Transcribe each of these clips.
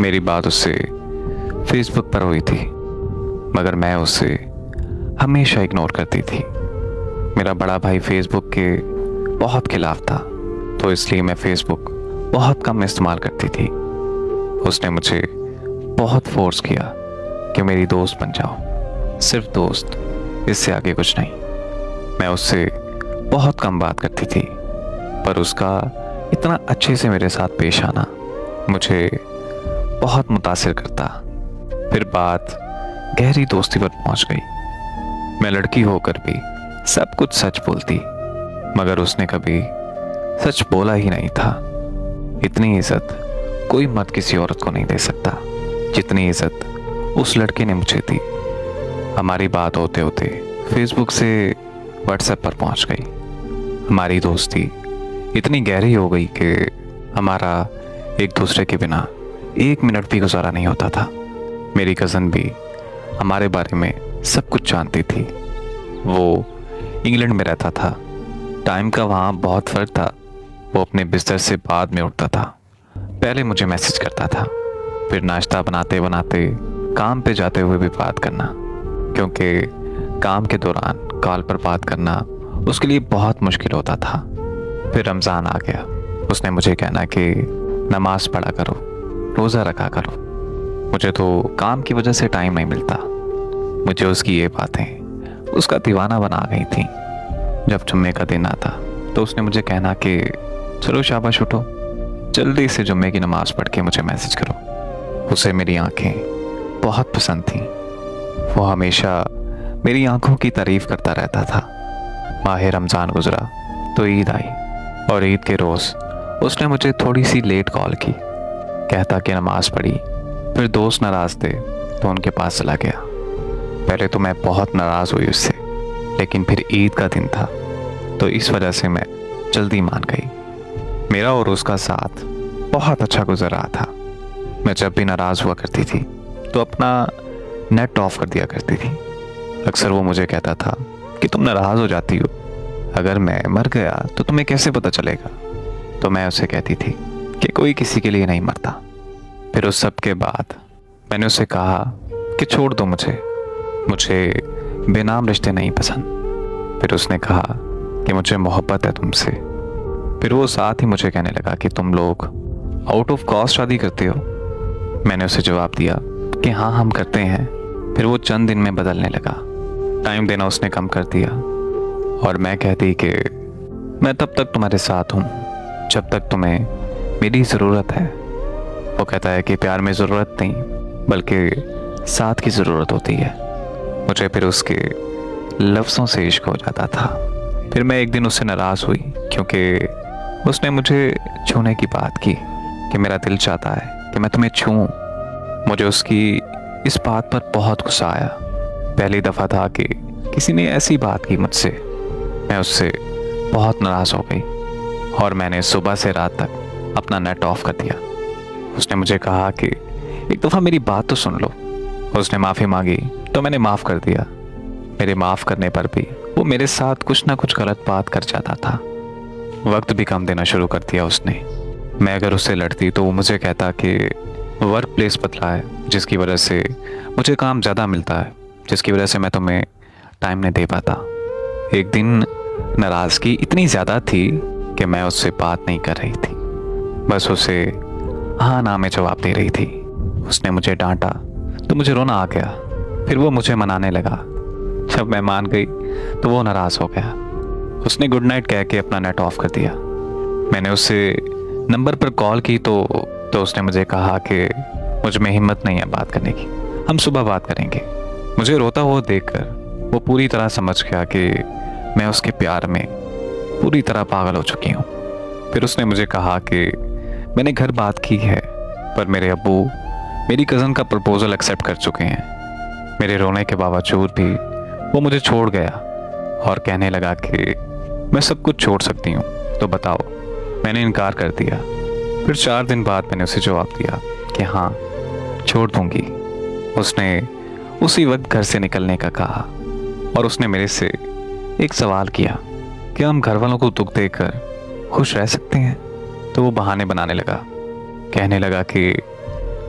मेरी बात उससे फेसबुक पर हुई थी, मगर मैं उसे हमेशा इग्नोर करती थी। मेरा बड़ा भाई फेसबुक के बहुत खिलाफ था, तो इसलिए मैं फेसबुक बहुत कम इस्तेमाल करती थी। उसने मुझे बहुत फोर्स किया कि मेरी दोस्त बन जाओ, सिर्फ दोस्त, इससे आगे कुछ नहीं। मैं उससे बहुत कम बात करती थी, पर उसका इतना अच्छे से मेरे साथ पेश आना मुझे बहुत मुतासिर करता। फिर बात गहरी दोस्ती पर पहुंच गई। मैं लड़की होकर भी सब कुछ सच बोलती, मगर उसने कभी सच बोला ही नहीं था। इतनी इज्जत कोई मर्द किसी औरत को नहीं दे सकता जितनी इज्जत उस लड़के ने मुझे दी। हमारी बात होते होते फेसबुक से व्हाट्सएप पर पहुंच गई। हमारी दोस्ती इतनी गहरी हो गई कि हमारा एक दूसरे के बिना एक मिनट भी गुजारा नहीं होता था। मेरी कज़न भी हमारे बारे में सब कुछ जानती थी। वो इंग्लैंड में रहता था, टाइम का वहाँ बहुत फ़र्क था। वो अपने बिस्तर से बाद में उठता था, पहले मुझे मैसेज करता था, फिर नाश्ता बनाते बनाते काम पे जाते हुए भी बात करना, क्योंकि काम के दौरान कॉल पर बात करना उसके लिए बहुत मुश्किल होता था। फिर रमज़ान आ गया। उसने मुझे कहना कि नमाज पढ़ा करो, रोज़ा रखा करो। मुझे तो काम की वजह से टाइम नहीं मिलता। मुझे उसकी ये बातें उसका दीवाना बना गई थी। जब जुम्मे का दिन आता तो उसने मुझे कहना कि चलो शाबाश उठो, जल्दी से जुम्मे की नमाज पढ़ के मुझे मैसेज करो। उसे मेरी आंखें बहुत पसंद थीं। वो हमेशा मेरी आंखों की तारीफ करता रहता था। माह रमज़ान गुजरा तो ईद आई, और ईद के रोज़ उसने मुझे थोड़ी सी लेट कॉल की। कहता कि नमाज पढ़ी, फिर दोस्त नाराज़ थे तो उनके पास चला गया। पहले तो मैं बहुत नाराज़ हुई उससे, लेकिन फिर ईद का दिन था तो इस वजह से मैं जल्दी मान गई। मेरा और उसका साथ बहुत अच्छा गुजर रहा था। मैं जब भी नाराज़ हुआ करती थी तो अपना नेट ऑफ कर दिया करती थी। अक्सर वो मुझे कहता था कि तुम नाराज़ हो जाती हो, अगर मैं मर गया तो तुम्हें कैसे पता चलेगा। तो मैं उसे कहती थी कि कोई किसी के लिए नहीं मरता। फिर उस सब के बाद मैंने उसे कहा कि छोड़ दो मुझे बेनाम रिश्ते नहीं पसंद। फिर उसने कहा कि मुझे मोहब्बत है तुमसे। फिर वो साथ ही मुझे कहने लगा कि तुम लोग आउट ऑफ कॉस्ट शादी करते हो। मैंने उसे जवाब दिया कि हाँ, हम करते हैं। फिर वो चंद दिन में बदलने लगा। टाइम देना उसने कम कर दिया, और मैं कहती कि मैं तब तक तुम्हारे साथ हूँ जब तक तुम्हें मेरी ज़रूरत है। वो कहता है कि प्यार में ज़रूरत नहीं बल्कि साथ की ज़रूरत होती है। मुझे फिर उसके लफ्ज़ों से इश्क हो जाता था। फिर मैं एक दिन उससे नाराज़ हुई क्योंकि उसने मुझे छूने की बात की कि मेरा दिल चाहता है कि मैं तुम्हें छूऊं। मुझे उसकी इस बात पर बहुत गुस्सा आया। पहली दफ़ा था कि किसी ने ऐसी बात की मुझसे। मैं उससे बहुत नाराज़ हो गई और मैंने सुबह से रात तक अपना नेट ऑफ कर दिया। उसने मुझे कहा कि एक दफ़ा मेरी बात तो सुन लो। उसने माफ़ी मांगी तो मैंने माफ़ कर दिया। मेरे माफ़ करने पर भी वो मेरे साथ कुछ ना कुछ गलत बात कर जाता था। वक्त भी कम देना शुरू कर दिया उसने। मैं अगर उससे लड़ती तो वो मुझे कहता कि वर्क प्लेस बदला है, जिसकी वजह से मुझे काम ज़्यादा मिलता है, जिसकी वजह से मैं तुम्हें टाइम नहीं दे पाता। एक दिन नाराज़गी इतनी ज़्यादा थी कि मैं उससे बात नहीं कर रही थी, बस उसे हाँ ना में जवाब दे रही थी। उसने मुझे डांटा तो मुझे रोना आ गया। फिर वो मुझे मनाने लगा। जब मैं मान गई तो वो नाराज़ हो गया। उसने गुड नाइट कह के अपना नेट ऑफ कर दिया। मैंने उससे नंबर पर कॉल की तो उसने मुझे कहा कि मुझ में हिम्मत नहीं है बात करने की, हम सुबह बात करेंगे। मुझे रोता हुआ देखकर वो पूरी तरह समझ गया कि मैं उसके प्यार में पूरी तरह पागल हो चुकी हूँ। फिर उसने मुझे कहा कि मैंने घर बात की है, पर मेरे अब्बू मेरी कज़न का प्रपोज़ल एक्सेप्ट कर चुके हैं। मेरे रोने के बावजूद भी वो मुझे छोड़ गया और कहने लगा कि मैं सब कुछ छोड़ सकती हूँ, तो बताओ। मैंने इनकार कर दिया। फिर 4 दिन बाद मैंने उसे जवाब दिया कि हाँ, छोड़ दूँगी। उसने उसी वक्त घर से निकलने का कहा और उसने मेरे से एक सवाल किया कि हम घर वालों को दुख देकर खुश रह सकते हैं। तो वो बहाने बनाने लगा, कहने लगा कि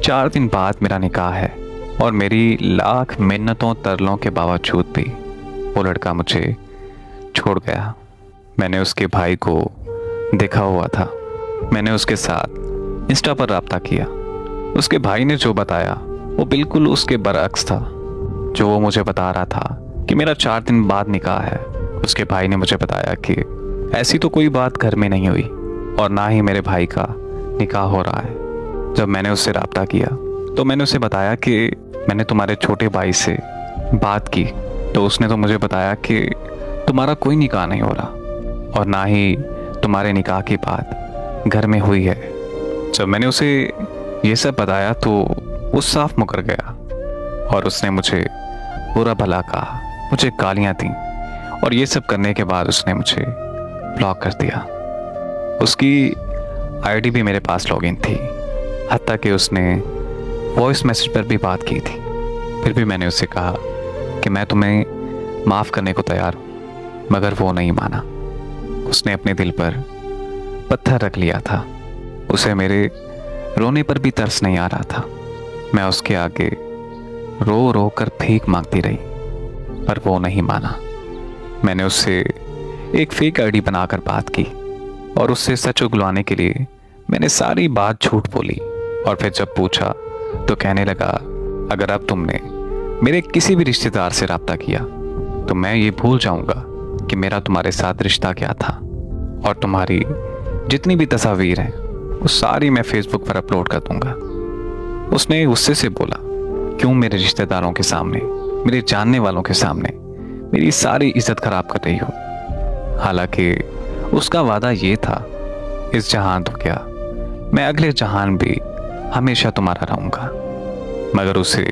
4 दिन बाद मेरा निकाह है और मेरी लाख मिन्नतों तरलों के बावजूद भी वो लड़का मुझे छोड़ गया। मैंने उसके भाई को देखा हुआ था। मैंने उसके साथ इंस्टा पर राब्ता किया। उसके भाई ने जो बताया वो बिल्कुल उसके बरअक्स था जो वो मुझे बता रहा था कि मेरा 4 दिन बाद निकाह है। उसके भाई ने मुझे बताया कि ऐसी तो कोई बात घर में नहीं हुई और ना ही मेरे भाई का निकाह हो रहा है। जब मैंने उससे राब्ता किया तो मैंने उसे बताया कि मैंने तुम्हारे छोटे भाई से बात की तो उसने तो मुझे बताया कि तुम्हारा कोई निकाह नहीं हो रहा और ना ही तुम्हारे निकाह की बात घर में हुई है। जब मैंने उसे ये सब बताया तो वो साफ मुकर गया और उसने मुझे बुरा भला कहा, मुझे गालियाँ दी और ये सब करने के बाद उसने मुझे ब्लॉक कर दिया। उसकी आईडी भी मेरे पास लॉगिन थी, हत्ता कि उसने वॉइस मैसेज पर भी बात की थी। फिर भी मैंने उससे कहा कि मैं तुम्हें माफ़ करने को तैयार हूँ, मगर वो नहीं माना। उसने अपने दिल पर पत्थर रख लिया था। उसे मेरे रोने पर भी तरस नहीं आ रहा था। मैं उसके आगे रो रो कर भीख मांगती रही पर वो नहीं माना। मैंने उससे एक फेक आईडी बनाकर बात की और उससे सच उगलवाने के लिए मैंने सारी बात झूठ बोली और फिर जब पूछा तो कहने लगा, अगर अब तुमने मेरे किसी भी रिश्तेदार से राब्ता किया तो मैं ये भूल जाऊंगा कि मेरा तुम्हारे साथ रिश्ता क्या था और तुम्हारी जितनी भी तस्वीर हैं वो सारी मैं फेसबुक पर अपलोड कर दूंगा। उसने गुस्से से बोला, क्यों मेरे रिश्तेदारों के सामने, मेरे जानने वालों के सामने मेरी सारी इज्जत खराब कर रही हो। हालांकि उसका वादा ये था, इस जहान तो क्या मैं अगले जहान भी हमेशा तुम्हारा रहूंगा। मगर उसे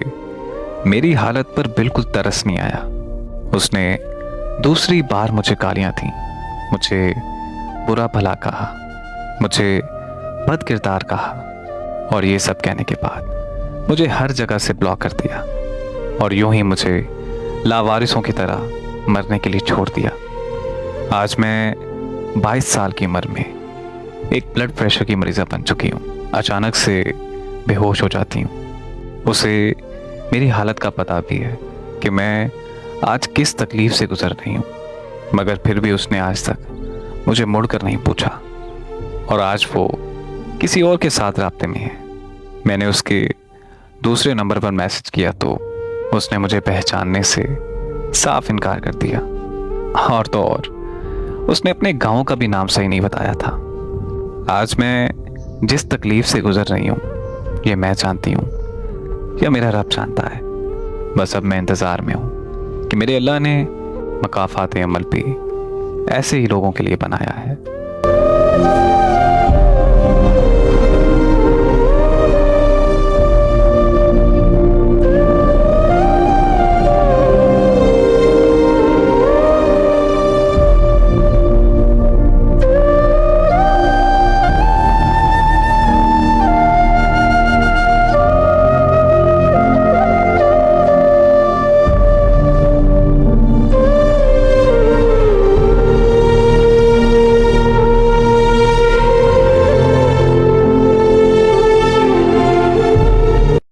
मेरी हालत पर बिल्कुल तरस नहीं आया। उसने दूसरी बार मुझे गालियां दी, मुझे बुरा भला कहा, मुझे बद किरदार कहा और ये सब कहने के बाद मुझे हर जगह से ब्लॉक कर दिया और यूं ही मुझे लावारिसों की तरह मरने के लिए छोड़ दिया। आज मैं 22 साल की उम्र में एक ब्लड प्रेशर की मरीज़ा बन चुकी हूँ। अचानक से बेहोश हो जाती हूँ। उसे मेरी हालत का पता भी है कि मैं आज किस तकलीफ से गुजर रही हूँ, मगर फिर भी उसने आज तक मुझे मुड़कर नहीं पूछा और आज वो किसी और के साथ राब्ते में है। मैंने उसके दूसरे नंबर पर मैसेज किया तो उसने मुझे पहचानने से साफ इनकार कर दिया और तो और उसने अपने गांव का भी नाम सही नहीं बताया था। आज मैं जिस तकलीफ से गुजर रही हूँ ये मैं जानती हूँ या मेरा रब जानता है। बस अब मैं इंतज़ार में हूँ कि मेरे अल्लाह ने मकाफ़ात अमल भी ऐसे ही लोगों के लिए बनाया है।